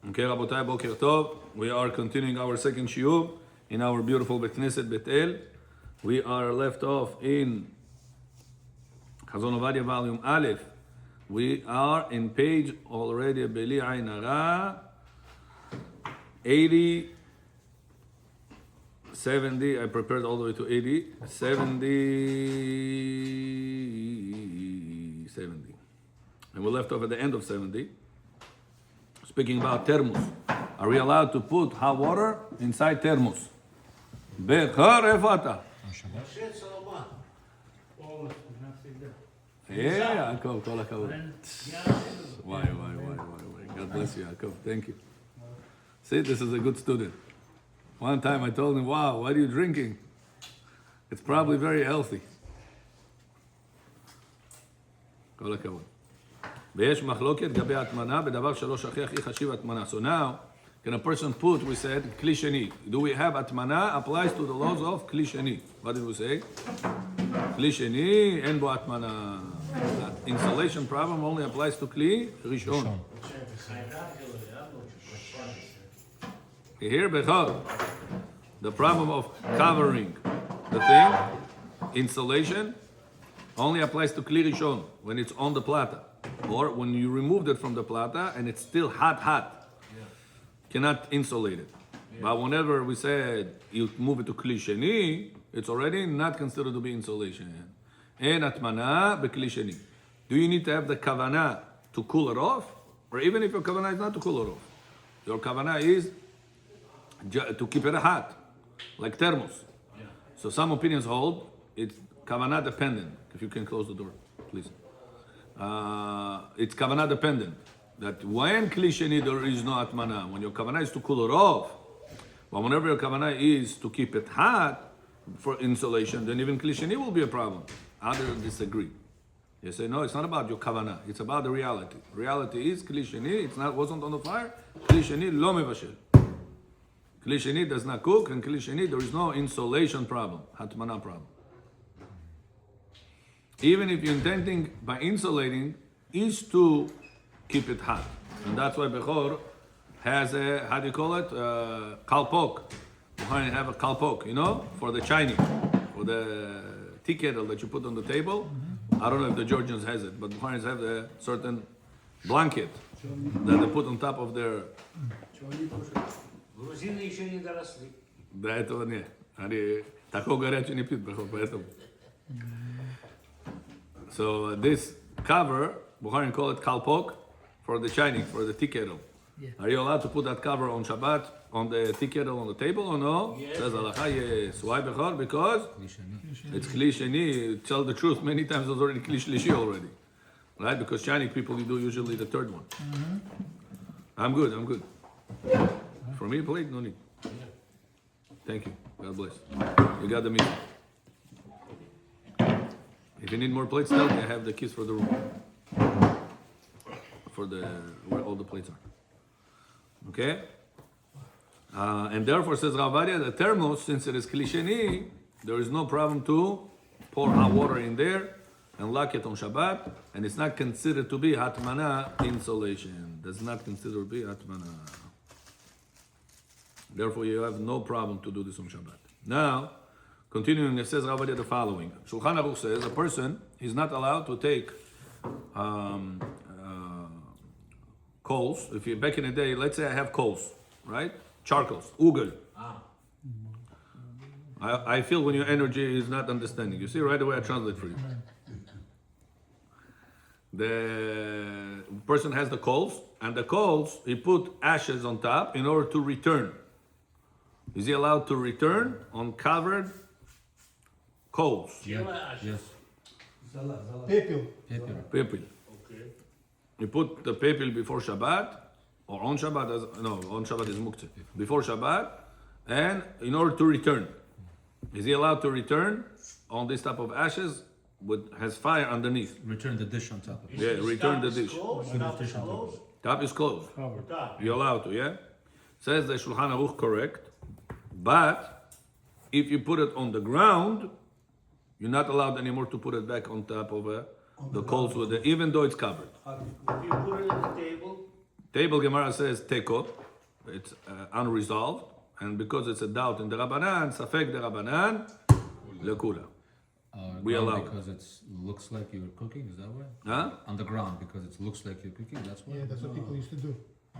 Okay, Rabotai, Boker Tov. We are continuing our second shiur in our beautiful Bet Knesset Bet El. We are left off in Chazon Ovadia volume Aleph. We are in page already Beli Ain Hara 80, 70. I prepared all the way to 80, 70. And we left off at the end of 70. Speaking about thermos. Are we allowed to put hot water inside thermos? Bechar efata. Yeah, Yaakov, kol hakavod. Why. God bless you, Yaakov. Thank you. See, this is a good student. One time I told him, wow, what are you drinking? It's probably very healthy. Kol hakavod. ויש מחלוקת גבי התמנה בדבר שלא שכיח אי חשיב התמנה. So now, can a person put, we said, כלי שני. Do we have התמנה applies to the laws of כלי שני. What did we say? כלי שני, אין בו התמנה. Insulation problem only applies to כלי ראשון. Here, בכל, the problem of covering the thing, insulation, only applies to כלי ראשון, when it's on the plata. Or when you removed it from the plata and it's still hot, cannot insulate it. But whenever we said you move it to kli sheni, it's already not considered to be insulation. And atmana bekli sheni. Do you need to have the kavana to cool it off? Or even if your kavana is not to cool it off, your kavana is to keep it hot, like thermos. So some opinions hold it's kavana dependent. If you can close the door, please. It's kavanah dependent. That when kli sheni there is no atmana, when your kavanah is to cool it off, but whenever your kavanah is to keep it hot for insulation, then even kli sheni will be a problem. Others disagree. They say no, it's not about your kavanah. It's about the reality. Reality is kli sheni. Wasn't on the fire. Kli sheni lo mevashel. Kli sheni does not cook, and kli sheni there is no insulation problem, atmana problem. Even if you're intending by insulating is to keep it hot. And that's why Bechor has a, how do you call it? Kalpok. You have a kalpok, for the Chinese, for the tea kettle that you put on the table. I don't know if the Georgians has it, but Bukharians have a certain blanket that they put on top of their... Грузины еще не доросли. До этого нет. Они такого горячего не пьют, поэтому... So this cover, Bukharian call it kalpok, for the Chinese, for the tea kettle. Yeah. Are you allowed to put that cover on Shabbat, on the tea kettle on the table or no? Yes. Says halacha, yes. Why Bechor? Because it's kli sheni. Tell the truth, many times it's already kli shlishi already. Right? Because Chinese people, you do usually the third one. Mm-hmm. I'm good. For me, plate, no need. Yeah. Thank you. God bless. You got the meat. If you need more plates, tell me. I have the keys for the room. Where all the plates are. Okay? And therefore, says Ovadia, the thermos, since it is kli sheni, there is no problem to pour hot water in there and lock it on Shabbat, and it's not considered to be hatmana insulation. Does not consider to be hatmana. Therefore, you have no problem to do this on Shabbat. Now, continuing, it says Ovadia the following. Shulchan Aruch says a person is not allowed to take coals. If you back in the day, let's say I have coals, right? Charcoals, ugel. I feel when your energy is not understanding. You see right away I translate for you. The person has the coals, and the coals he put ashes on top in order to return. Is he allowed to return on covered coals? Yes. Pepil. Pepil. Okay. You put the pepil before Shabbat, or on Shabbat, on Shabbat is muktzeh. Before Shabbat, and in order to return. Is he allowed to return on this type of ashes, has fire underneath? Return the dish on top of it. Yeah, return the dish. Top is closed. Top is closed. Top. You're allowed to, yeah? Says the Shulchan Aruch correct, but if you put it on the ground, you're not allowed anymore to put it back on top of the coals with it, even though it's covered. If you put it on the table, Table Gemara says teko, it's unresolved, and because it's a doubt in the Rabbanan, safek the Rabbanan, lekula. We Ground allow. because it looks like you're cooking, is that why? Huh? On the ground because it looks like you're cooking, that's why? Yeah, that's what people used to do.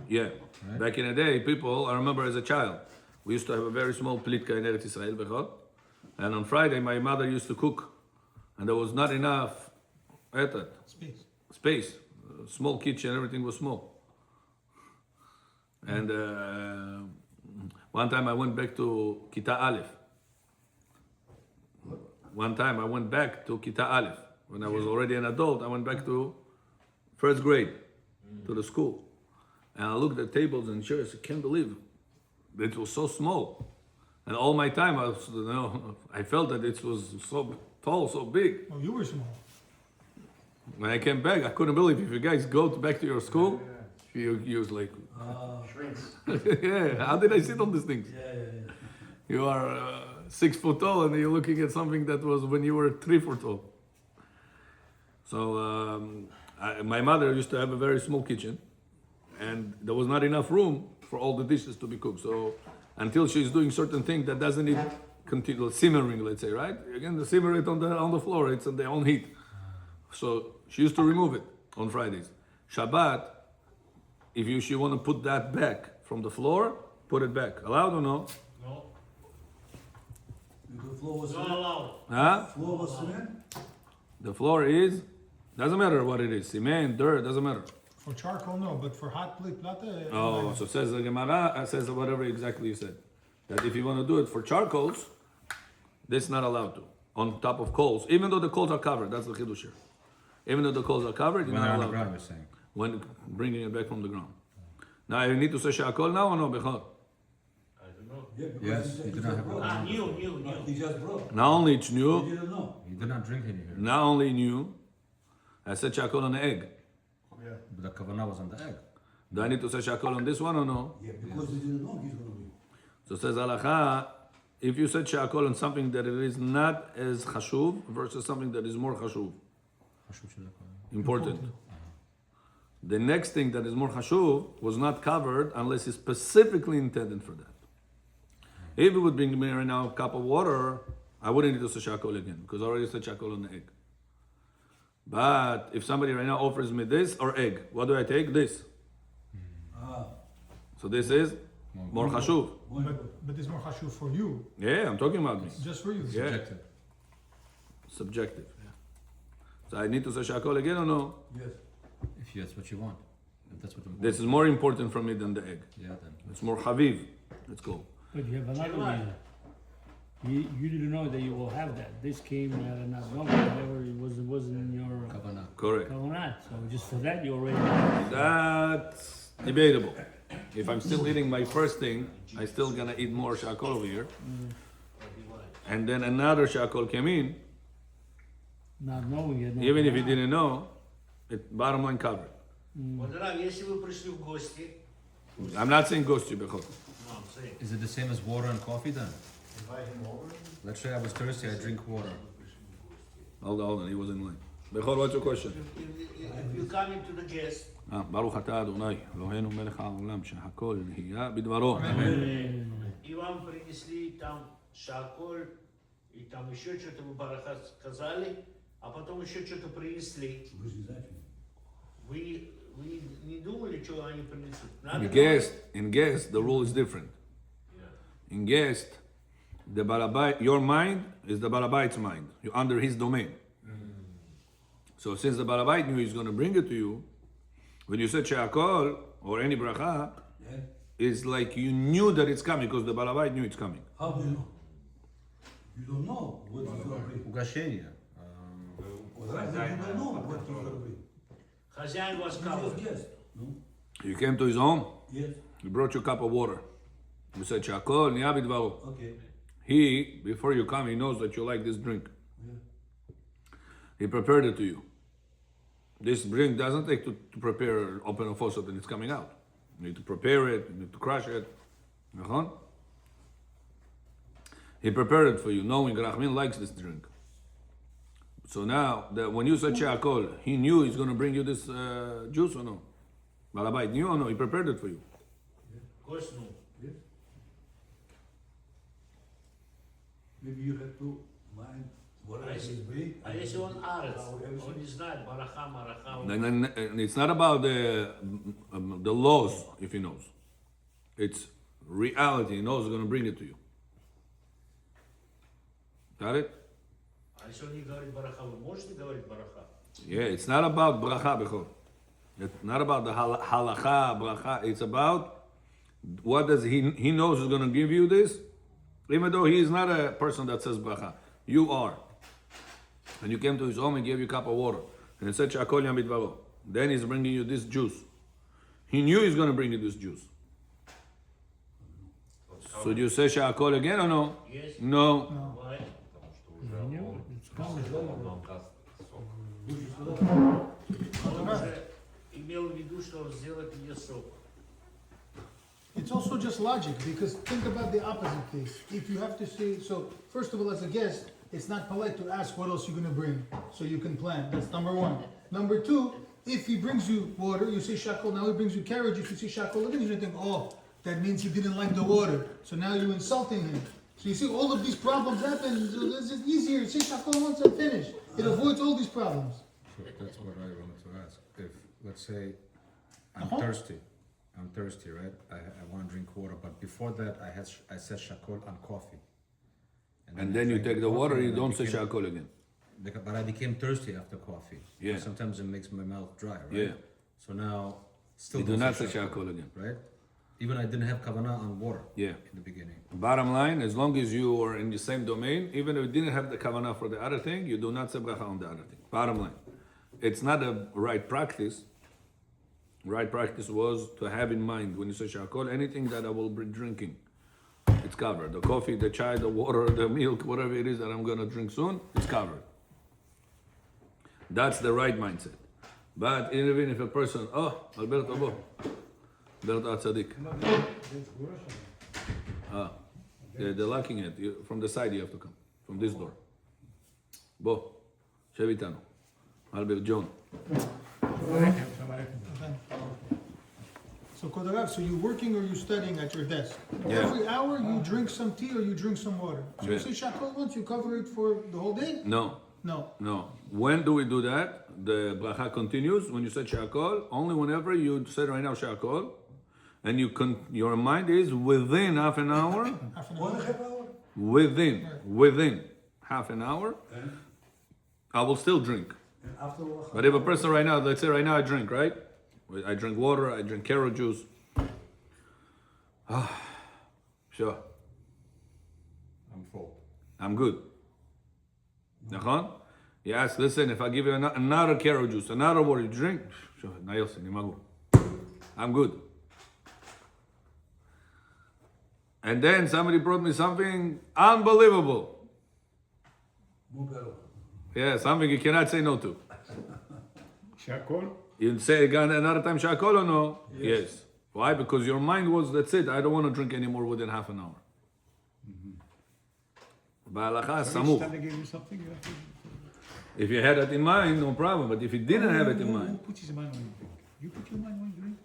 Yeah. Right. Back in the day, people, I remember as a child, we used to have a very small plitka in Eretz Israel, Bechot, and on Friday my mother used to cook, and there was not enough space. Small kitchen, everything was small. And one time I went back to Kita Aleph. One time I went back to Kita Aleph. When I was already an adult, I went back to first grade, to the school. And I looked at tables and chairs, I can't believe it was so small. And all my time, I felt that it was so tall, so big. Oh, you were small. When I came back, I couldn't believe if you guys go back to your school, you was like, Shrinks. yeah, how did I sit on these things? You are 6 foot tall and you're looking at something that was when you were 3 foot tall. So my mother used to have a very small kitchen and there was not enough room for all the dishes to be cooked. So until she's doing certain things that doesn't need continual simmering, let's say, right? Again, the simmer it on the floor, it's on their own heat. So she used to remove it on Fridays. Shabbat, if she want to put that back from the floor, put it back. Allowed or no? No. The floor was Not allowed. Huh? floor was cement. The floor is, doesn't matter what it is, cement, dirt, doesn't matter. For charcoal, no, but for hot plate, Oh, so says the Gemara, says whatever exactly you said. That if you want to do it for charcoals, that's not allowed to. On top of coals, even though the coals are covered, that's the Chiddush here. Even though the coals are covered, you're When they're not on the allowed. ground, you're saying. When bringing it back from the ground. Now you need to say Shakol now or no, Bechor? I don't know. Yeah, because Yes, he you just do not have broke. Ah, new. He just broke. Not only it's He new, didn't know. You did not drink any here. not only new, I said Shakol on the egg. But the kavanah was on the egg. Do I need to say Shakol on this one or no? Yeah, because he didn't know he's gonna be. So says Halacha, if you said Shakol on something that it is not as chashuv versus something that is more chashuv, important. The next thing that is more chashuv was not covered unless it's specifically intended for that. If it would bring me right now a cup of water, I wouldn't need to say Shakol again because I already said Shakol on the egg. But if somebody right now offers me this or egg, what do I take? This. Ah, So this is more chashuv. but it's more hashuv for you, Yeah, I'm talking about me. just for you. Yeah. Subjective. Subjective. So I need to say Shakol again or no? yes. If that's what you want. If that's what you want. This is more important for me than the egg. Yeah, then. It's more chaviv. Let's go. But you have another reason. You didn't know that you will have that. This came not knowing whatever it wasn't in your Kavanah. Correct. kavanah. So just for that you already have. That's debatable. If I'm still eating my first thing, I still gonna eat more shakol over here. And then another shakol came in, Not knowing it. even if you didn't know, it bottom line covered. Вот, Рав, если вы пришли в гости, I'm not saying ghost you, Bechor. no, I'm saying, Is it the same as water and coffee then? invite him over. Let's say I was thirsty, I drink water. Hold on, he was in line. Bechor, what's your question? If you come into the guest, ברוך אתה אדוני, אלוהינו מלך העולם, שהכל נהיה בדברו. и вам принесли там шаколь, и там еще что-то вы бараха сказали, а потом еще что-то принесли. Вы же не знаете. Вы не думали, что они принесут? In guest, the rule is different. In guest, the balabai, your mind is the balabait's mind. You're under his domain. So since the balabait knew he's going to bring it to you, when you said she'akol or any bracha, Yeah? it's like you knew that it's coming because the balabait knew it's coming. How do you know? You don't know what he's gonna bring. Угощение. Right? You don't know what he's gonna bring. Хозяин вас You кого? just guessed. No? You came to his home, Yes. he brought you a cup of water. You said she'akol niya bidvaro. Okay. He, before you come, he knows that you like this drink. Yeah. He prepared it to you. This drink doesn't take to prepare, open a faucet and it's coming out. You need to prepare it, you need to crush it. נכון? He prepared it for you, knowing Rachmin likes this drink. So now, when you said she'akol, he knew he's going to bring you this juice or no? Balabait knew or no? He prepared it for you. Of course, no. Maybe you have to mind whatever it be. А если он арец, он не знает бараха, мараха. And it's not about the laws, if he knows. It's reality. He knows he's going to bring it to you. Got it? А если он не говорит бараха, вы можете говорить бараха? Yeah, it's not about bracha bechor. It's not about the halacha, bracha. It's about what does he knows is going to give you this, even though he is not a person that says bracha. You are. And you came to his home and gave you a cup of water. And he said, Shakol yam bidvaro. Then he's bringing you this juice. He knew he's going to bring you this juice. So do you say Shakol again or no? Yes. No. Why? It's coming. Он уже имел в виду, что сделать ее сок. It's also just logic, because think about the opposite case. If you have to say, so first of all, as a guest, it's not polite to ask what else you're gonna bring, so you can plan. That's number one. Number two, if he brings you water, you say shakol. Now he brings you carriage. If you say shakol again, you're gonna think, oh, that means he didn't like the water. So now you're insulting him. So you see, all of these problems happen. So it's just easier. Say shakol once and finish. It avoids all these problems. So that's what I wanted to ask. If, let's say, I'm Uh-huh. thirsty. I'm thirsty, right? I want to drink water, but before that, I said shakol on coffee. And I then you drank take the coffee water, and you I don't say became- Shakol again. But I became thirsty after coffee. Yeah. Sometimes it makes my mouth dry, right? Yeah. So now, still You do don't not say Shakol again. right? Even I didn't have kavanah on water. Yeah. In the beginning. Bottom line, as long as you are in the same domain, even if you didn't have the kavanah for the other thing, you do not say bracha on the other thing. Bottom line. It's not a right practice. Right practice was to have in mind when you say shakol, anything that I will be drinking, it's covered. The coffee, the chai, the water, the milk, whatever it is that I'm gonna drink soon, it's covered. That's the right mindset. But even if a person, oh, Alberto, bo. Alberto Atzadik. Ah, they're locking it. From the side you have to come. From this door. Bo, Shevitano. Albert John. So Kodarak, so you working or you studying at your desk? Yeah. Every hour you drink some tea or you drink some water. So you Yeah. say shakol once, you cover it for the whole day? No, No. no. When do we do that? The bracha continues when you say shakol. Only whenever you say right now shakol, and your mind is within half an hour. Half an 1.5 hour. hour? Within half an hour, I will still drink. And after But if a person right now, let's say right now I drink, right? I drink water, I drink carrot juice. Sure, I'm full. I'm good. Nachon? You ask, listen, if I give you another carrot juice, another water, you drink? Sure, I'm good. And then somebody brought me something unbelievable. Mugaro. Yeah, something you cannot say no to. Shakol? You say again another time shakol or no? Yes. Why? Because your mind was, that's it, I don't want to drink anymore within half an hour. Ba'alacha samuch. gave you something, you have to... If you had it in mind, no problem. But if you didn't have it in Who mind. puts his mind when you drink? You put your mind when you drink?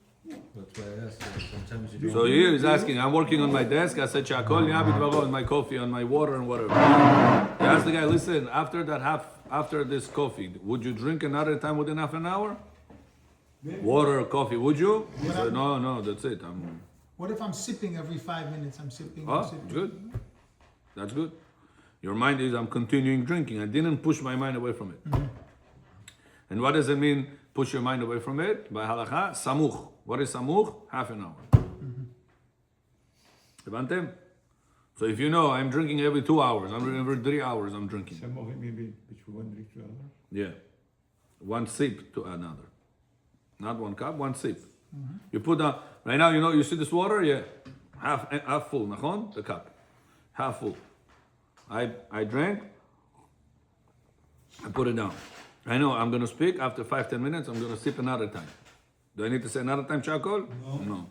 That's why I asked. Sometimes you do. So here he's asking, I'm working on my desk, I said shakol, yabit varo, on my coffee, on my water and whatever. He asked the guy, listen, after this coffee, would you drink another time within half an hour? Water or coffee, would you? He said, no, that's it. What if I'm sipping every 5 minutes? I'm sipping. Oh, I'm sipping. good. That's good. Your mind is, I'm continuing drinking. I didn't push my mind away from it. And what does it mean, push your mind away from it? By halacha, samuch. What is samuch? Half an hour. Levantem? So if you know, I'm drinking every 2 hours, every 3 hours I'm drinking. Some of it maybe between one drink to another. Yeah. One sip to another. Not one cup, one sip. You put down, right now, you see this water? Yeah. Half full, nachon? The cup. Half full. I drank, I put it down. I know I'm going to speak, after 5-10 minutes, I'm going to sip another time. Do I need to say another time shakol? No.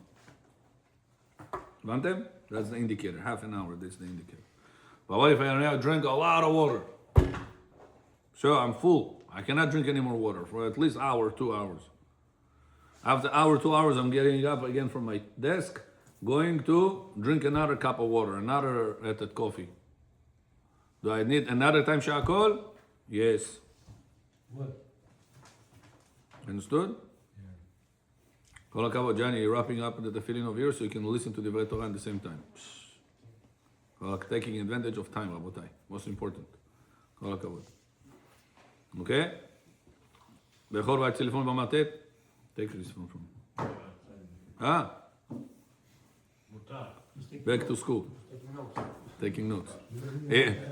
Vantem? That's the indicator. Half an hour, that's the indicator. But what if I now drink a lot of water? Sure, I'm full. I cannot drink any more water for at least hour, 2 hours. After hour, 2 hours, I'm getting up again from my desk, going to drink another cup of water, another coffee. Do I need another time shakol? Yes. What? Understood? Kol hakavod, Johnny, you're wrapping up the tefillin of yours so you can listen to the Divrei Torah at the same time. Taking advantage of time, Rabotai. Most important. Kol hakavod. Okay? Bechor v'atzilifon b'matet. Take this phone from me. מותר. Back to school. Taking notes.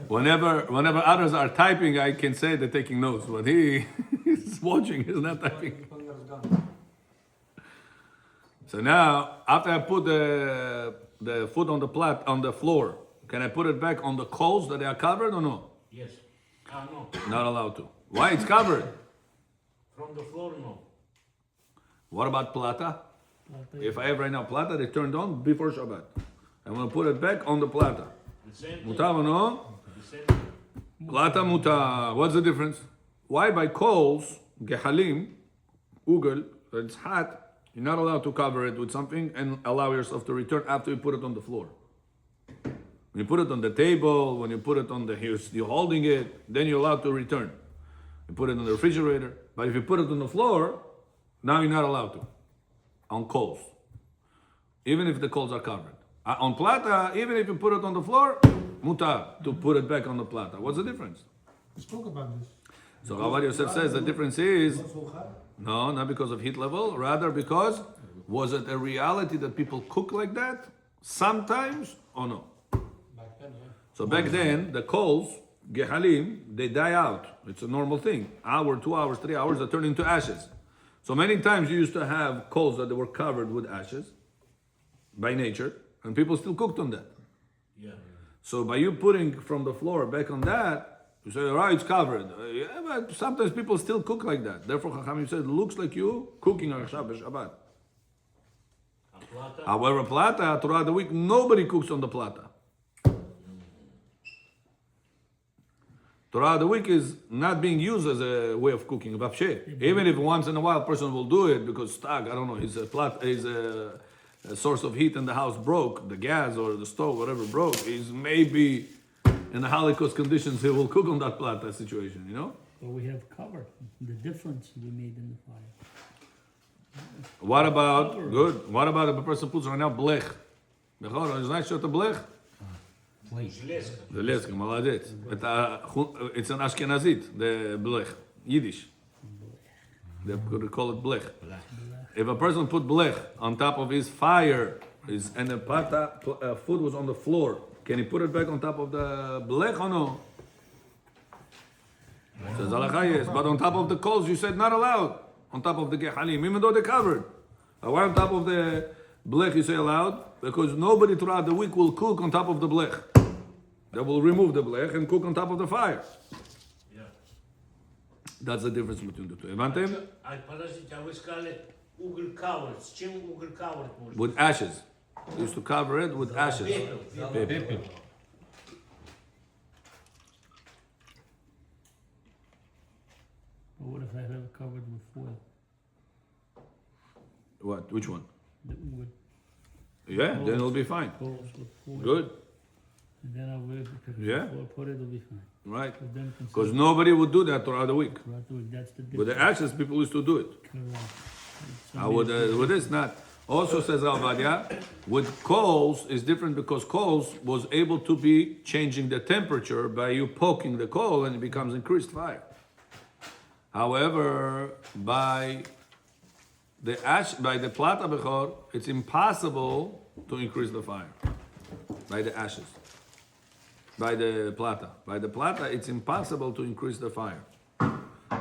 Whenever others are typing, I can say they're taking notes. But he is watching, he's not typing. So now, after I put the food on the floor, can I put it back on the coals that they are covered or no? Yes. No. Not allowed to. Why? It's covered. From the floor, no. What about plata? If I have right now plata, they turned on before Shabbat. I'm going to put it back on the plata. The same thing. Mutar or no? The same thing. Plata mutar. What's the difference? Why by coals, gehalim, ugel, that it's hot, you're not allowed to cover it with something and allow yourself to return after you put it on the floor. When you put it on the table, when you put it on you're holding it, then you're allowed to return. You put it on the refrigerator. But if you put it on the floor, now you're not allowed to. On coals. Even if the coals are covered. On plata, even if you put it on the floor, mutar, to put it back on the plata. What's the difference? We spoke about this. So Ovadia Yosef says the difference is, no, not because of heat level, rather because, was it a reality that people cook like that? Sometimes or no? So back then, the coals, gehalim, they die out. It's a normal thing. Hour, 2 hours, 3 hours, they turn into ashes. So many times you used to have coals that they were covered with ashes by nature, and people still cooked on that. Yeah. So by you putting from the floor back on that, you say, all right, it's covered. Yeah, but sometimes people still cook like that. Therefore, Chachamim said, it looks like you cooking on Shabbat. Plata. However, plata, throughout the week, nobody cooks on the plata. Throughout the week is not being used as a way of cooking. Even if once in a while a person will do it because I don't know, his source of heat in the house broke, the gas or the stove, whatever broke, is maybe in the Holocaust conditions he will cook on that plata situation, you know? But we have covered the difference we made in the fire. What about, good, what about if a person puts right now blech? Знаешь, что это blech? Железка. Железка, молодец. It's an Ashkenazit, the blech, Yiddish. They call it blech. If a person put blech on top of his fire, and the food was on the floor, can he put it back on top of the blech or no? Says halakha, yes, but on top of the coals you said not allowed. On top of the gehalim, even though they're covered. Why on top of the blech you say allowed? Because nobody throughout the week will cook on top of the blech. They will remove the blech and cook on top of the fire. Yeah. That's the difference between the two. Evantem? Подождите, а вы сказали уголь covered. С чем уголь covered может? With ashes. They used to cover it with ashes. Пепел. But what if I have it covered with foil? What? Which one? With Yeah, then it'll be fine. coals with foil. Good. And then I will, because Yeah. if I put it, it'll be fine. Right. But then Because nobody would do that throughout the week. throughout the week, that's the With difference. the ashes, people used to do it. Correct. With this, not. Also says Ovadia, with coals is different because coals was able to be changing the temperature by you poking the coal and it becomes increased fire. However, by the plata bechor, it's impossible to increase the fire by the ashes. By the plata, it's impossible to increase the fire.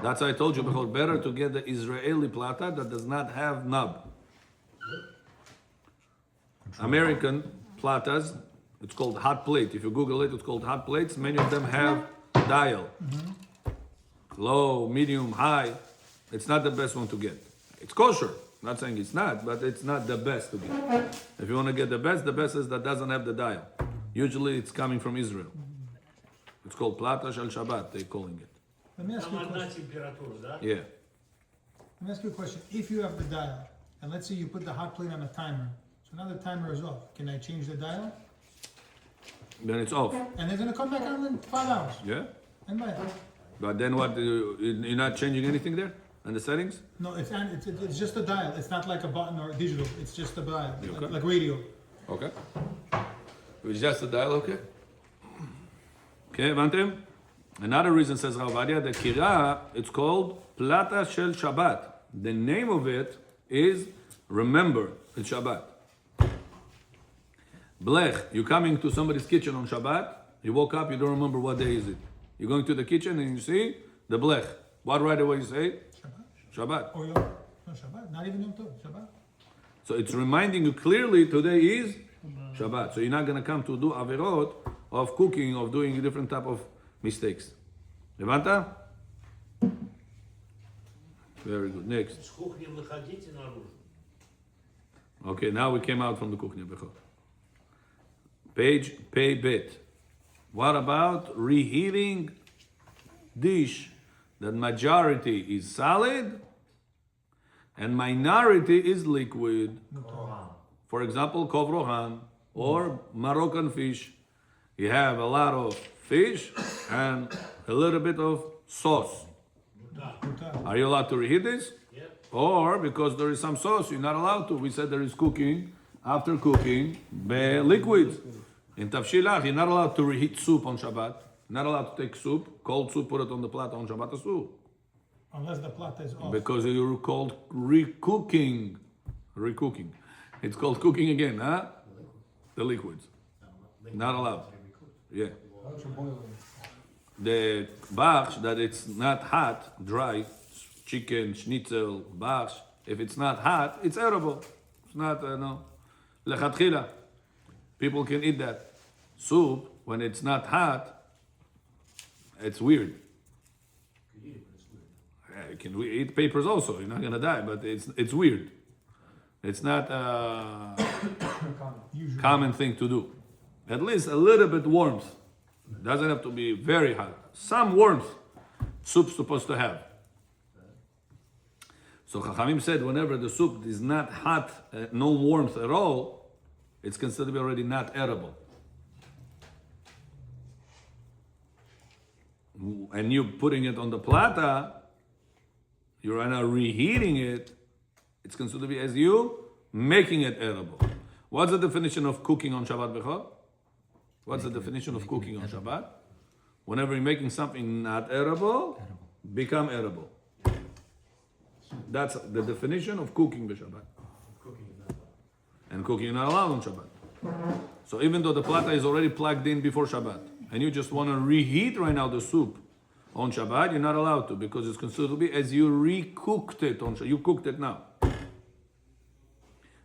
That's why I told you before, better to get the Israeli plata that does not have knob. American platas, it's called hot plate. If you Google it, it's called hot plates. Many of them have dial. Low, medium, high. It's not the best one to get. It's kosher. Not saying it's not, but it's not the best to get. If you want to get the best is that doesn't have the dial. Usually it's coming from Israel. It's called plata shel Shabbat, they're calling it. Let me ask you a Там одна question. температура, да? Yeah. Let me ask you a question. If you have the dial, and let's say you put the hot plate on a timer. So now the timer is off. Can I change the dial? Then it's off. And they're gonna come back on in 5 hours. Yeah? And bye. But then what, you're not changing anything there? On the settings? No, it's just a dial. It's not like a button or digital. It's just a dial, Okay. like radio. Okay. It's just a dial, okay? Okay, הבנתם? Another reason says Ovadia, the kira, it's called Plata Shel Shabbat. The name of it is remember, it's Shabbat. Blech, you're coming to somebody's kitchen on Shabbat, you woke up, you don't remember what day is it. You're going to the kitchen and you see the blech. What right away you say? Shabbat. Or Yom, no Shabbat, not even Yom Tov, Shabbat. So it's reminding you clearly today is Shabbat. So you're not going to come to do averot of cooking, of doing a different type of mistakes. Levanta? Very good. Next. С кухни выходите наружу. Okay, now we came out from the cooking. Page pay bit. What about reheating dish that majority is solid and minority is liquid? For example, kovrohan or Moroccan fish. You have a lot of fish and a little bit of sauce. Are you allowed to reheat this? Yep. Or because there is some sauce, you're not allowed to. We said there is cooking, after cooking, liquids. In tafshilach, you're not allowed to reheat soup on Shabbat. You're not allowed to take soup, cold soup, put it on the plata on Shabbat soup. Unless the plata is off. Because you're called recooking. Recooking. It's called cooking again, huh? The liquids. Not allowed. Yeah. The barsh that it's not hot, dry, chicken, schnitzel, barsh, if it's not hot, it's edible. It's not, no. Lechatchila. People can eat that. Soup, when it's not hot, it's weird. Yeah, you can eat papers also, you're not gonna die, but it's weird. It's not a common thing to do. At least a little bit warmth. It doesn't have to be very hot. Some warmth soup's supposed to have. So Chachamim said whenever the soup is not hot, no warmth at all, it's considered to be already not edible. And you putting it on the plata, you're right now reheating it, it's considered to be as you making it edible. What's the definition of cooking on Shabbat Bechor? What's the definition of cooking on Shabbat? Whenever you're making something not edible, become edible. That's the definition of cooking b'Shabbat. And cooking is not allowed on Shabbat. So even though the plata is already plugged in before Shabbat, and you just want to reheat right now the soup on Shabbat, you're not allowed to, because it's considered to be as you recooked it on Shabbat. You cooked it now.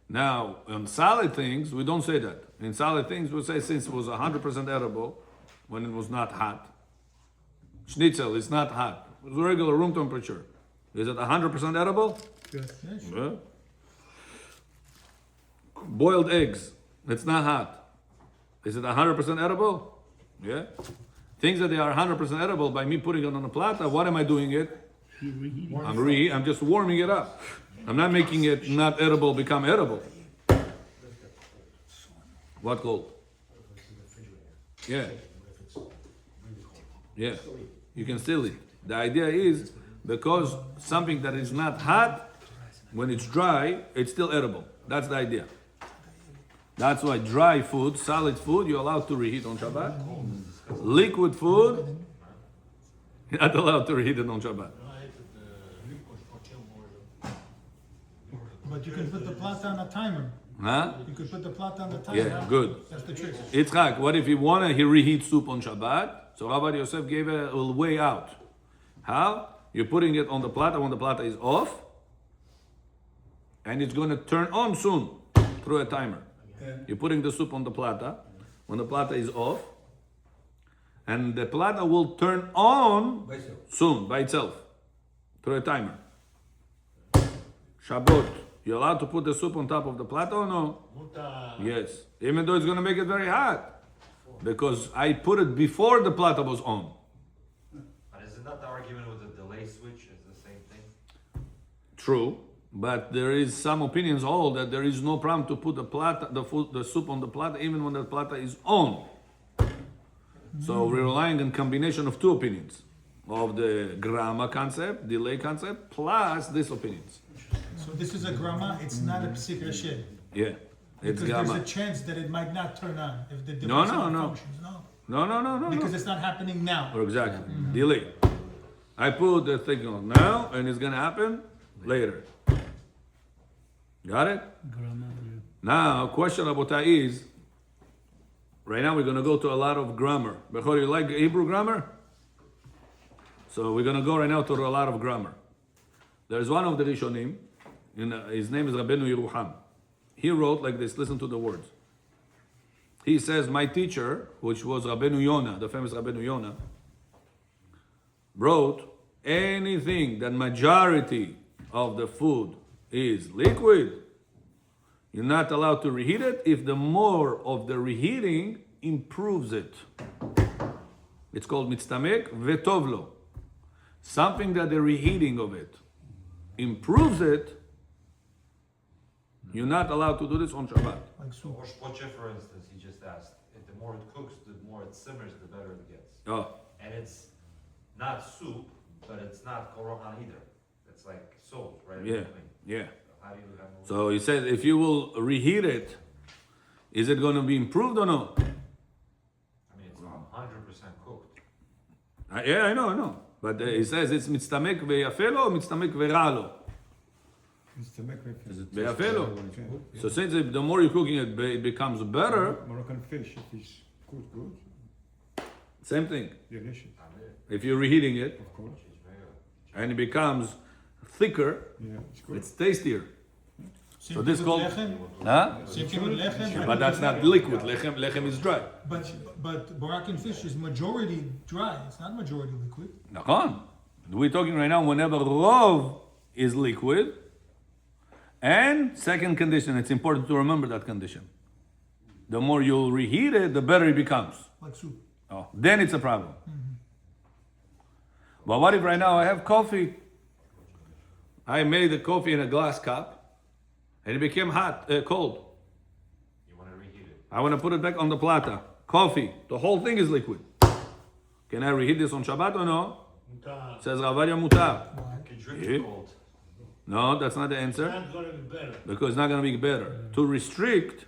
Now, on solid things, we don't say that. In solid things, we say since it was 100% edible, when it was not hot. Schnitzel is not hot. It was regular room temperature. Is it 100% edible? Yes. Yeah. Boiled eggs, it's not hot. Is it 100% edible? Yeah. Things that they are 100% edible, by me putting it on a plata, what am I doing it? I'm just warming it up. I'm not making it not edible become edible. What cold? Yeah. Yeah. You can still eat. The idea is because something that is not hot, when it's dry, it's still edible. That's the idea. That's why dry food, solid food, you're allowed to reheat on Shabbat. Liquid food, you're not allowed to reheat it on Shabbat. But you can put the plata on a timer. Huh? You could put the plata on the timer. Yeah, good. That's the trick. Yitzchak, what if you want to reheat soup on Shabbat? So Rabbi Yosef gave a way out. How? You're putting it on the plata when the plata is off, and it's going to turn on soon through a timer. You're putting the soup on the plata when the plata is off, and the plata will turn on soon by itself through a timer. Shabbat, you're allowed to put the soup on top of the plata or no? Yes, even though it's going to make it very hot, because I put it before the plata was on. But isn't that the argument with the delay switch? Is the same thing? True, But there is some opinions hold that there is no problem to put the soup on the plata even when the plata is on. So we're relying on combination of two opinions, of the grama concept, delay concept, plus this opinions. So this is a grama, it's not a psik rashe. Yeah, it's Because there's grama. a chance that it might not turn on if the No, device no, no. functions. No. No. Because it's not happening now. Or exactly. Delay. I put the thing on now and it's gonna happen later. Got it? Grammar, yeah. Now, question Rabotai is, right now we're gonna go to a lot of grammar. Bechor, you like Hebrew grammar? So we're gonna go right now to a lot of grammar. There's one of the Rishonim, his name is Rabbeinu Yeruham. He wrote like this, listen to the words. He says, my teacher, which was Rabbeinu Yonah, the famous Rabbeinu Yonah, wrote, anything that majority of the food is liquid, you're not allowed to reheat it if the more of the reheating improves it. It's called mitztamek vetovlo. Something that the reheating of it improves it, you're not allowed to do this on Shabbat. Like soup. Or shpoche, for instance, he just asked. If the more it cooks, the more it simmers, the better it gets. Oh, And it's not soup, but it's not korohan either. It's like salt, right? in yeah, between. yeah. How do you have So he said, if you will reheat it, is it going to be improved or no? I mean, it's 100% cooked. Yeah, I know. But he says it's mitztamek ve'yafelo or mitztamek ve'ralo. It's to make it. Is it ve'yafelo? So since the more you're cooking it, it becomes better. Moroccan fish, if it's good, Same thing. delicious, If you're reheating it of course. and it becomes thicker, Yeah, it's good. it's tastier. Same So this thing with called- lechem. Huh? Same thing with lechem. But that's not liquid. Lechem is dry. But Moroccan fish is majority dry. It's not majority liquid. Nachon. We're talking right now whenever rov is liquid. And second condition, it's important to remember that condition. The more you'll reheat it, the better it becomes. Like soup. Oh, then it's a problem. But what if right now I have coffee? I made the coffee in a glass cup, and it became cold. You want to reheat it. I want to put it back on the plata. Coffee, the whole thing is liquid. Can I reheat this on Shabbat or no? מותר. Says Ovadia mutar. You can drink Yeah. it cold. No, that's not the answer. Not gonna be better. Because it's not going to be better. To restrict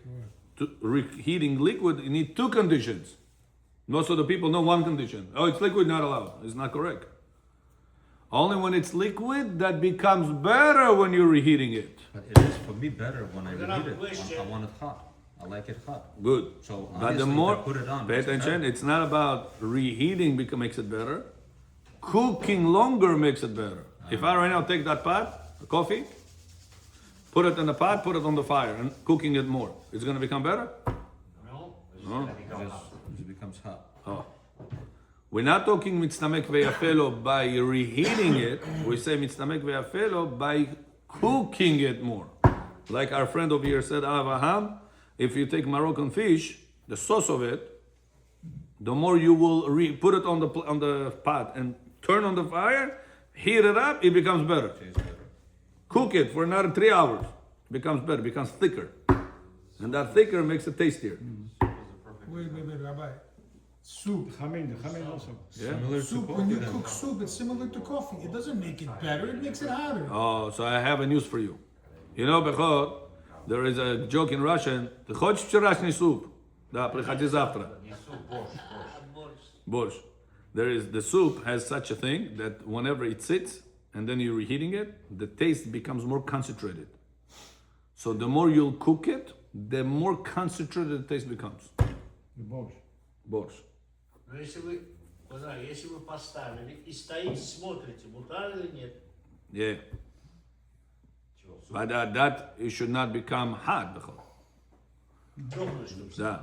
to reheating liquid, you need two conditions. Most of the people know one condition. Oh, it's liquid, not allowed. It's not correct. Only when it's liquid, that becomes better when you're reheating it. But it is for me better when I We're gonna reheat it. question- I want it hot. I like it hot. Good. So But the obviously more, if I put it on, pay it's attention, better. it's not about reheating makes it better. Cooking longer makes it better. If I right now take that pot, the coffee, put it in the pot, put it on the fire, and cooking it more, it's going to become better? No? It's just gonna become It hot. becomes hot. Oh. We're not talking mitztamek ve'yafelo by reheating it. We say mitztamek ve'yafelo by cooking it more. Like our friend over here said, Avaham, if you take Moroccan fish, the sauce of it, the more you will put it on the pot and turn on the fire, heat it up, it becomes better. Tastes better. Cook it for another 3 hours, it becomes better, becomes thicker. And that thicker makes it tastier. Wait, Rabbi. Soup. The chamin also. Yeah? Similar to Soup, coffee when you then. cook soup, it's similar to coffee. It doesn't make it better, it makes it hotter. Oh, so I have a news for you. You know, Bechor, there is a joke in Russian, the хочешь вчерашний суп? Да, приходи завтра. Не soup, borscht, borscht. Borscht. The soup has such a thing that whenever it sits and then you're reheating it, the taste becomes more concentrated. So the more you'll cook it, the more concentrated the taste becomes. The bones. Borscht. Но если вы, если вы поставили и стоите, смотрите, мутар или нет, Yeah. But that it should not become hot. Bechor. теплое, чтобы Да.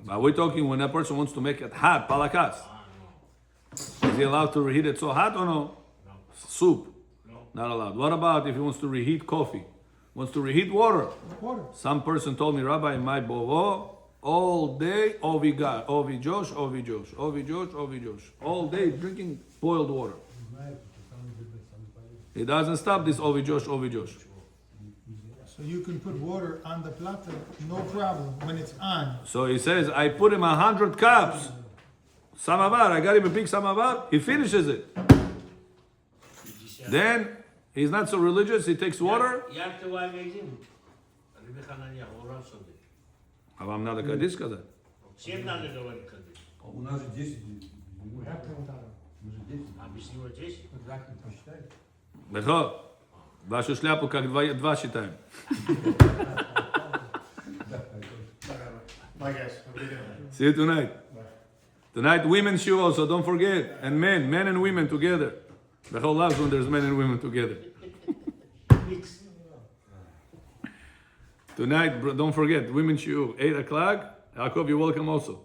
But we're talking when a person wants to make it hot, palakas. Is he allowed to reheat it so hot or no? Soup. No. Not allowed. What about if he wants to reheat coffee? Wants to reheat water? Water. Some person told me, Rabbi, my bovo, all day, Ovi Josh. All day drinking boiled water. It doesn't stop this Ovi Josh. So you can put water on the plata, no problem, when it's on. So he says, I put him 100 cups. Samavar, I got him a big samavar. He finishes it. Then he's not so religious. He takes water. Jak ty łamie zim? Ryby Hanania, уран суды. А вам надо кадиш сказать? Всем надо говорить кадыш. А у нас же 10. We have to Мы же 10. А без него 10? exactly посчитать. Бехо, вашу шляпу как два считаем. My guess. See you tonight. Tonight, women shoe also, don't forget. And men and women together. The whole loves when there's men and women together. Mix. Tonight, don't forget, women shoe, 8 o'clock. Yaakov, you're welcome also.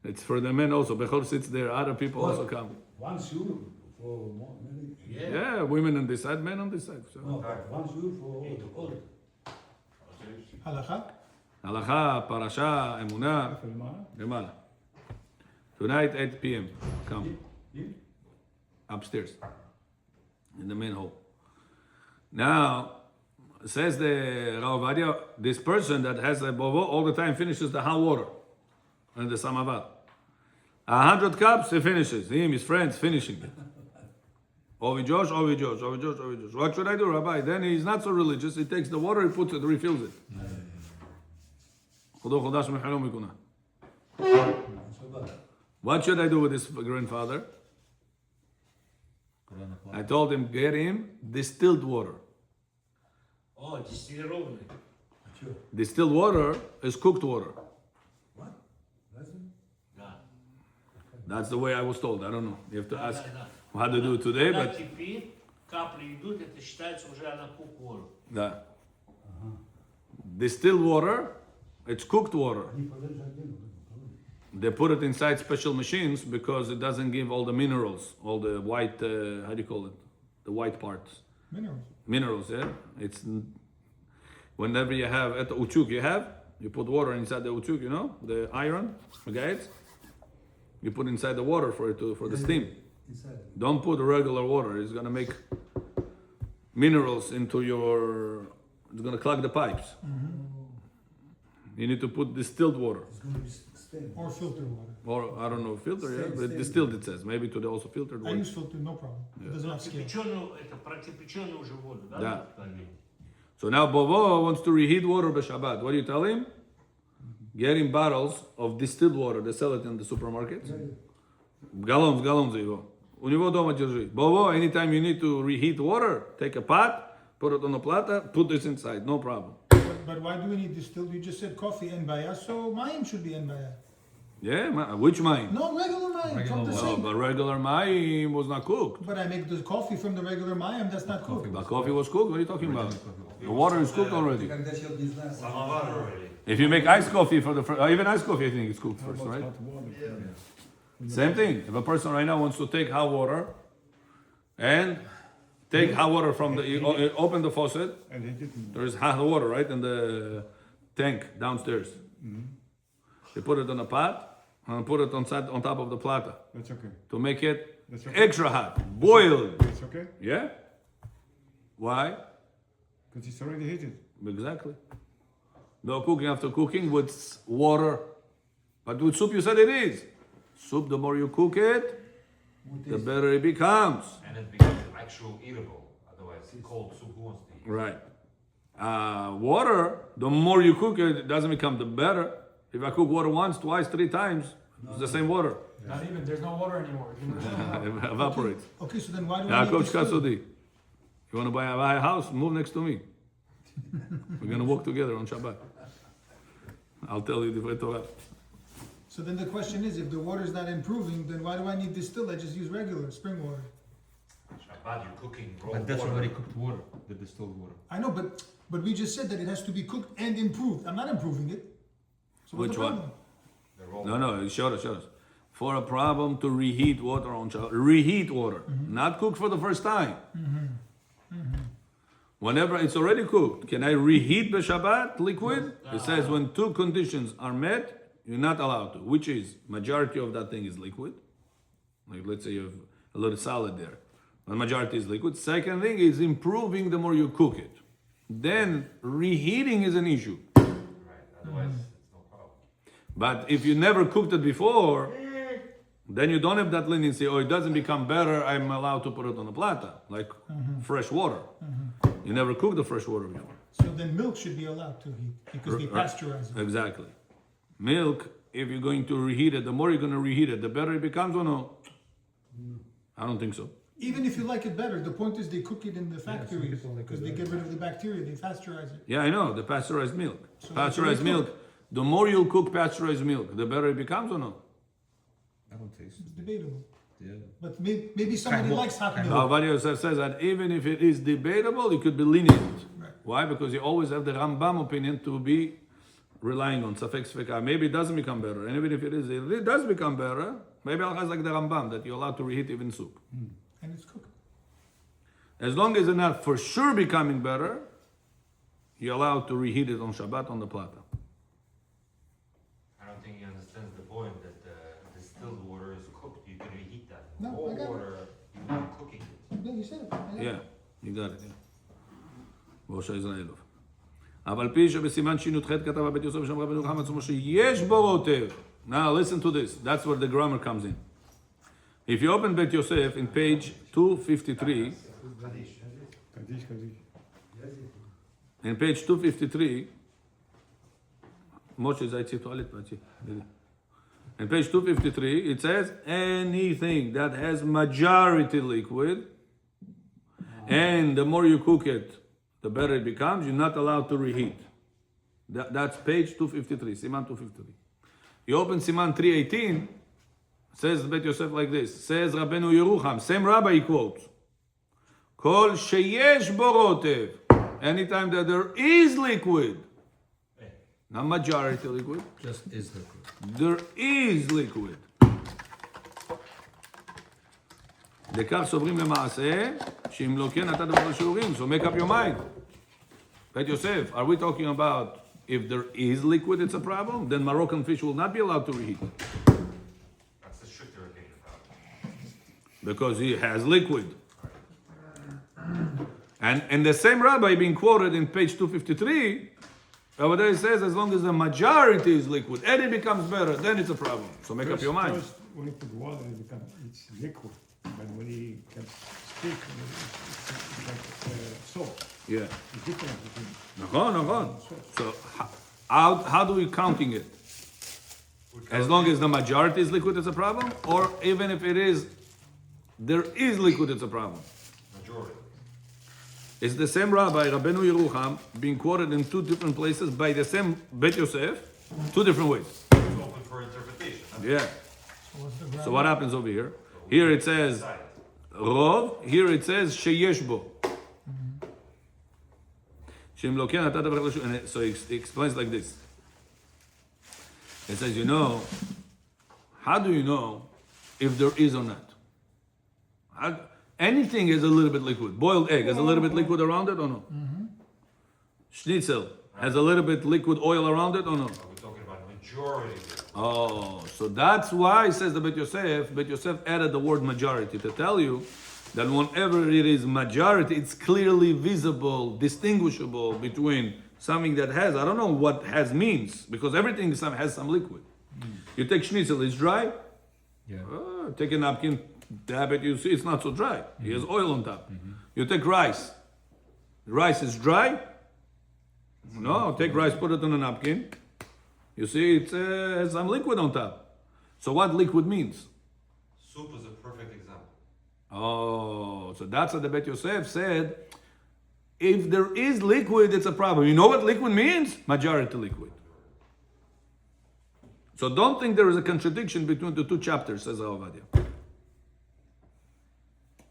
It's for the men also. Bechor sits there, other people also come. One shoe for more, maybe. Yeah, women on this side, men on this side. So. No, one shoe for all. Halacha? Halacha, parasha, emuna, איפה למעלה? למעלה. Tonight, 8 p.m. Come. Upstairs. In the main hall. Now, says the Rav Ovadia, this person that has a bovo all the time finishes the hot water and the samavar. 100 cups, he finishes. Him, his friends, finishing it. Ovi Josh. What should I do, Rabbi? Then he's not so religious. He takes the water, he puts it, refills it. What should I do with this grandfather? I told him, get him distilled water. О, дистиллированный. Distilled water is cooked water. What? That's it? Да. That's the way I was told. I don't know. You have to ask Да. how to do it today, Когда but кипит, капли идут, это считается уже она кук-воду. да. Distilled water, it's cooked water. Они подают отдельно. They put it inside special machines because it doesn't give all the minerals, all the white, how do you call it? The white parts. Minerals. Minerals, yeah? It's whenever you have at the uchuk you put water inside the uchuk, you know, the iron, okay? You put inside the water for the steam. Inside. Don't put regular water. It's gonna make minerals into your. It's gonna clog the pipes. You need to put distilled water, It's going to be stained. Or filter water. or I don't know, filter. Yeah, but distilled it says. Maybe today also filtered I water. use filter, no problem. It doesn't have scale. Кипяченую, это про кипяченую уже воду, да? Да. Налили? So now Bovo wants to reheat water by Shabbat. What do you tell him? Get him bottles of distilled water. They sell it in the supermarkets. Галлон за его. У него дома держи. Bovo, anytime you need to reheat water, take a pot, put it on a plata, put this inside. No problem. But why do we need distilled? You just said coffee and baya, so mayim should be en baya. Yeah, which mayim? No, regular mayim, from the Oh, same. but regular mayim was not cooked. But I make the coffee from the regular mayim, that's not cooked. The coffee was cooked. What are you talking about? The water is cooked already. Когда человек не знает, Самовар already. If you make iced coffee for the first, even iced coffee, I think it's cooked first, right? Hot water. Same thing. If a person right now wants to take hot water and take hot water from the, you open the faucet, And he didn't. there is hot water, right, in the tank downstairs. You put it in a pot and put it on top of the plata That's okay. to make it That's okay. extra hot, boiled. It's okay? Yeah? Why? Because it's already heated. Exactly. No cooking after cooking with water. But with soup, you said it is. Soup, the more you cook it, the better it becomes. And it becomes actual eatable. Otherwise, cold soup, who wants to eat? Right. Water, the more you cook it, it doesn't become the better. If I cook water once, twice, 3 times, it's the same water. Not even, there's no water anymore. It evaporates. Okay, so then why do I need Yaakov distilled? Shkasodi. You want to buy a house? Move next to me. We're going to walk together on Shabbat. I'll tell you the Torah. So then the question is, if the water's not improving, then why do I need distilled? I just use regular spring water. Shabbat, you're cooking raw But that's water. already cooked water, the distilled water. I know, but we just said that it has to be cooked and improved. I'm not improving it. So what's Which the one? problem? The raw No, show us. For a problem to reheat water on Shabbat. Reheat water. Not cook for the first time. Whenever it's already cooked, can I reheat the Shabbat liquid? It says when 2 conditions are met, you're not allowed to. Which is, majority of that thing is liquid. Like let's say you have a little salad there. when majority is liquid. Second thing is improving the more you cook it. Then reheating is an issue. Right, otherwise it's no problem. But if you never cooked it before, then you don't have that leniency, or it doesn't become better, I'm allowed to put it on a plata, like fresh water. You never cooked the fresh water before. So then milk should be allowed to heat because they pasteurize it. Exactly. Milk, if you're going to reheat it, the more you're going to reheat it, the better it becomes or no? I don't think so. Even if you like it better, the point is they cook it in the factories because they get rid of the bacteria, they pasteurize it. Yeah, I know, the pasteurized milk. So Pasteurized milk, the more you cook pasteurized milk, the better it becomes or no? I don't taste It's it. debatable. Yeah. But maybe somebody Kind of. likes hot The milk. Ovadia Yosef says that even if it is debatable, it could be lenient. Right. Why? Because you always have the Rambam opinion to be relying on. Safek Sfeka. Maybe it doesn't become better. And even if it does become better, maybe Al-Khaz like the Rambam, that you're allowed to reheat even soup. And it's cooked. As long as it's not for sure becoming better, you're allowed to reheat it on Shabbat on the plata. I don't think he understands the point that distilled water is cooked. You can reheat that. No, I Cold got it. water, you're not cooking it. Yeah, you said it. I got it. Yeah, you got it. משה יזרעאלוב. אף על פי שבסימן שי"ח כתב הבית יוסף שם רבנו חמד עצמו שיש בו רוטב. Now listen to this, that's where the grammar comes in. If you open בית יוסף in page 253, קדיש, קדיש. in page 253, משה זה יצא טואלט, in page 253 it says anything that has majority liquid and the more you cook it the better it becomes, you're not allowed to reheat. That's page 253, Siman 253. You open Siman 318, says Bet Yosef like this, says Rabbeinu Yerucham, same rabbi he quotes, Kol sheyesh bo rotev, anytime that there is liquid, not majority liquid, Just is liquid. there is liquid. לכך סוברים למעשה, שאם לא כן נתת דבר שיעורים, so make up your mind. Bet Yosef, are we talking about if there is liquid it's a problem? Then Moroccan fish will not be allowed to reheat. That's the stricter opinion probably. Because he has liquid. And the same rabbi being quoted in page 253, over there it says as long as the majority is liquid and it becomes better, then it's a problem. So make up your mind. First, when you put water, it's liquid. But when you can speak, it's like salt. Yeah. It's different between נכון. So how do we counting it? As long as the majority is liquid, it's a problem? Or even if there is liquid, it's a problem? Majority. It's the same rabbi, Rabbeinu Yerucham, being quoted in two different places by the same Bet Yosef, two different ways. It's open for interpretation. Yeah. So what's the grammar? So what happens over here? Here it says Rov, here it says Sheyesh bo. Shem lo ken natan b'chel shu- and so he explains like this. It says, how do you know if there is or not? Anything is a little bit liquid. Boiled egg has a little bit liquid around it or no? Schnitzel has a little bit liquid oil around it or no? We're talking about majority. Oh, so that's why, says the Bet Yosef added the word majority to tell you that whenever it is majority, it's clearly visible, distinguishable between something that has, I don't know what has means, because everything has some liquid. You take schnitzel, it's dry. Yeah. Take a napkin, dab it, you see it's not so dry. It has oil on top. You take rice. Rice is dry. No, take rice, put it on a napkin. You see it has some liquid on top. So what liquid means? Soup is a perfect example. Oh, so that's what the Bet Yosef said. If there is liquid, it's a problem. You know what liquid means? Majority liquid. So don't think there is a contradiction between the two chapters, says Ovadia.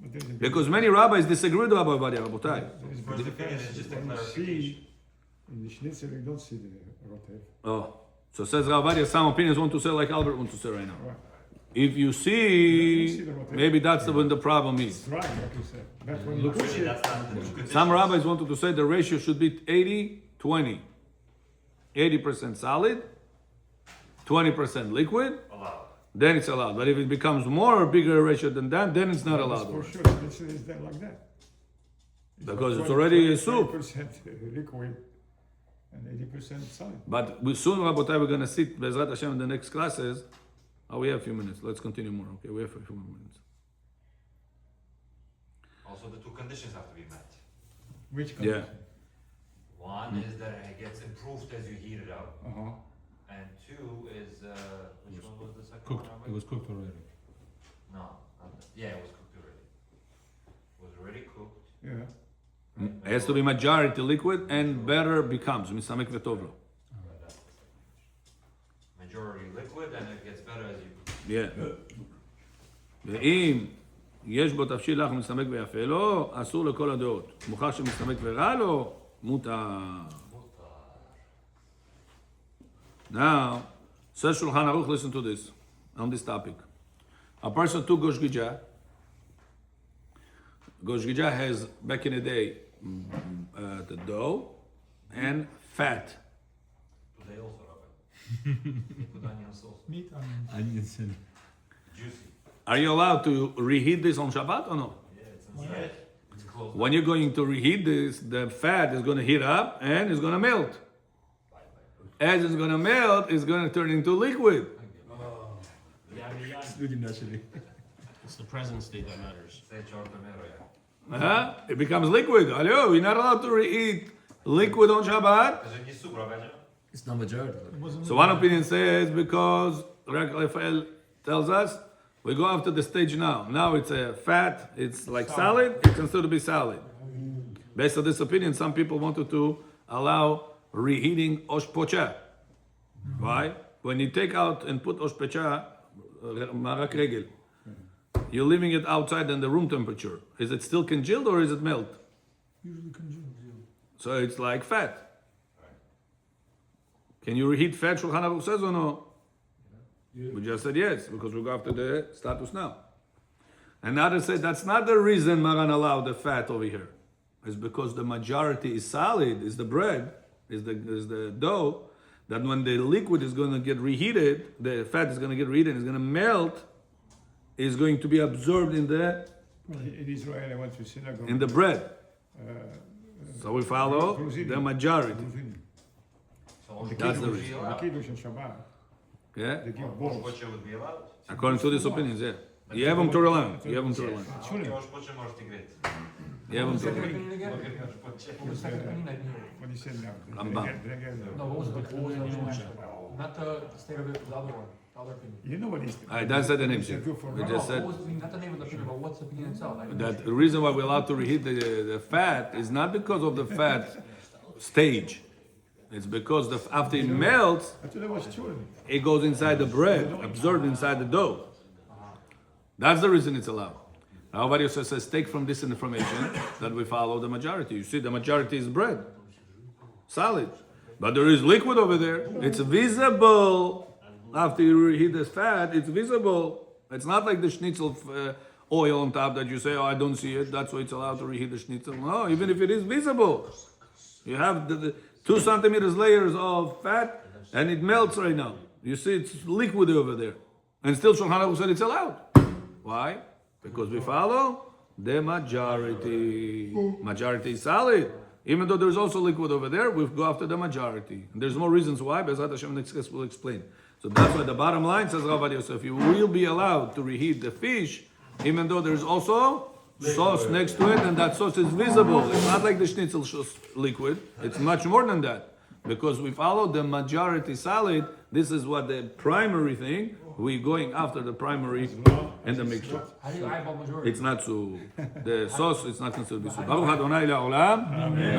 But there's a big- Because many rabbis disagree with Rabbi Ovadia, Rabotai. there's a First big opinion difference. is just a When you clarification. see in the schnitzel, you don't see the rotev. Oh, so says Ovadia, some opinions want to say like Albert wants to say right now. Right. If you see, maybe that's when the problem is. Dry, like you said. But when you push Actually, it, that's not the two conditions. Some rabbis wanted to say the ratio should be 80-20. 80% solid, 20% liquid, Allowed. then it's allowed. But if it becomes more or bigger ratio than that, then it's not That's allowed. for already. sure, it's that like that. Because it's already a soup. 20% liquid and 80% solid. But soon, Rabotai, we're going to sit, Bezrat Hashem, in the next classes. Oh, we have a few minutes. Let's continue more. Okay, we have a few more minutes. Also, the two conditions have to be met. Which Yeah. condition? One is that it gets improved as you heat it up, Uh-huh. and two is, which one was the second Cooked, one? it was cooked already. No, yeah, it was cooked already. It was already cooked. Yeah. It has to be majority liquid and better becomes. Misamek v'tov lo. Majority liquid, and it gets better as you cook. Yeah. ואם יש בו תבשיל לך ומסתמק ויפה לו, אסור לכל הדעות. מוכר שמסתמק ורע לו, מותר. Now, says Shulchan Aruch, listen to this, on this topic. A person took Gosh Gija. Gosh Gija has, back in the day, the dough and fat. Today also, Rabbi. With onion sauce. Meat, Onions and Juicy. Are you allowed to reheat this on Shabbat or no? Yeah, it's inside. It's closed. When you're going to reheat this, the fat is going to heat up and it's going to melt. As it's going to melt, it's going to turn into liquid. really naturally. It's the present state that matters. Say Chortomero, yeah. Huh? It becomes liquid. Hello, we're not allowed to reheat liquid on Shabbat. Because you soup, Rabbi. It's not majority. So one opinion says because Rabbi Raphael tells us we go after the stage now. Now it's a fat, it's like solid, it's considered to be solid. Based on this opinion, some people wanted to allow reheating oshpocha. Why? When you take out and put oshpocha, marak regel, you're leaving it outside in the room temperature. Is it still congealed or is it melt? usually congealed. So it's like fat. Can you reheat fat? Shulchan Aruch says or no? We just said yes, because we go after the status now. And others said that's not the reason Maran allowed the fat over here. It's because the majority is solid, is the bread, is the dough, that when the liquid is going to get reheated, the fat is going to get reheated, it's going to melt, is going to be absorbed in the In Israel, I went to synagogue. in the bread. So we follow the majority. So That's the Oshkosh reason. would be The allowed. Kiddush and Shabbat, Yeah? they give balls. Oshkosh would be allowed. According to these opinions, yeah. You have them to rely. You have them to rely. Okay, Oshkosh можешь играть. You have them to Second rely. opinion again? Look at Oshkosh. What was the second opinion? I didn't hear. What do you say now? Rambam. No, what was the one? Not the state of it, the other one, the other opinion. You know what is? I that's the name. It's a good for We No, just no, said what was the, not the name of the opinion, but what's the opinion itself? I didn't that the reason why we're allowed to reheat the fat is not because of the fat stage. It's because after it melts, I thought that was true. it goes inside the bread, absorbed inside the dough. That's the reason it's allowed. Now, Ovadia says, take from this information that we follow the majority. You see, the majority is bread, solid. But there is liquid over there. It's visible. After you reheat this fat, it's visible. It's not like the schnitzel oil on top that you say, oh, I don't see it. That's why it's allowed to reheat the schnitzel. No, even if it is visible. You have the 2 centimeters layers of fat and it melts right now. You see it's liquid over there. And still Shulchan Aruch said it's allowed. Why? Because we follow the majority. Majority is solid. Even though there's also liquid over there, we go after the majority. And there's more reasons why, but Bezrat Hashem next class will explain. So that's why the bottom line says Rav Yosef, you will be allowed to reheat the fish, even though there's also sauce next to it, and that sauce is visible. It's not like the schnitzel liquid. It's much more than that. Because we follow the majority solid, this is what the primary thing, we're going after the primary and the mixture. How do you eyeball majority? It's not so, the sauce is not considered to be so. Baruch Adonai Le'olam. Amen.